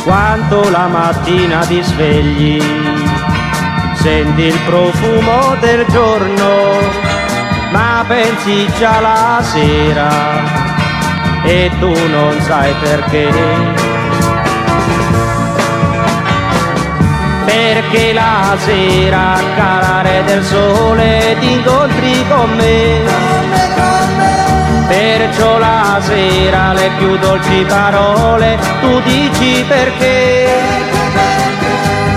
Quando la mattina ti svegli, senti il profumo del giorno, ma pensi già alla sera e tu non sai perché. Perché la sera al calare del sole ti incontri con me. Perciò la sera le più dolci parole tu dici perché.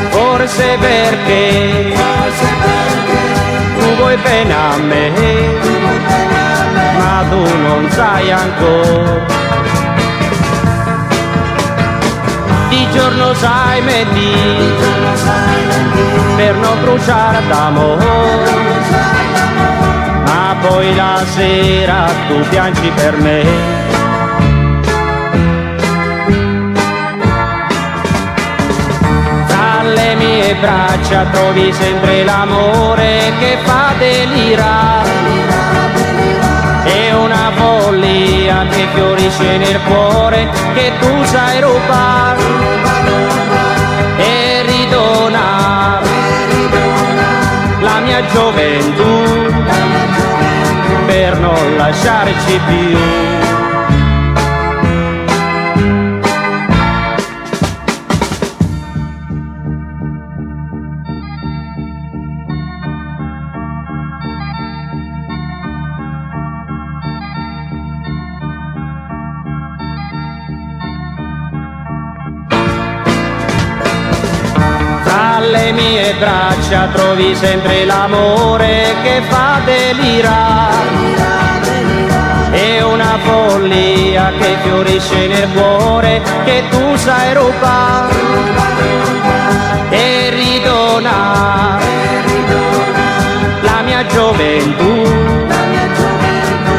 Forse perché tu vuoi bene a me, ma tu non sai ancora. Di giorno sai mentire per non bruciare d'amore, ma poi la sera tu piangi per me. Tra le mie braccia trovi sempre l'amore che fa delirare. È una follia che fiorisce nel cuore che tu sai rubare e ridonare la mia gioventù per non lasciarci più. Le mie braccia trovi sempre l'amore che fa delirare. È una follia che fiorisce nel cuore che tu sai rubare e ridonare la mia gioventù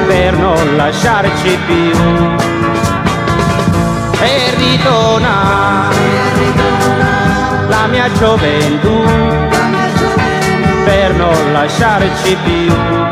per non lasciarci più. E ridonare la mia gioventù per non lasciarci più.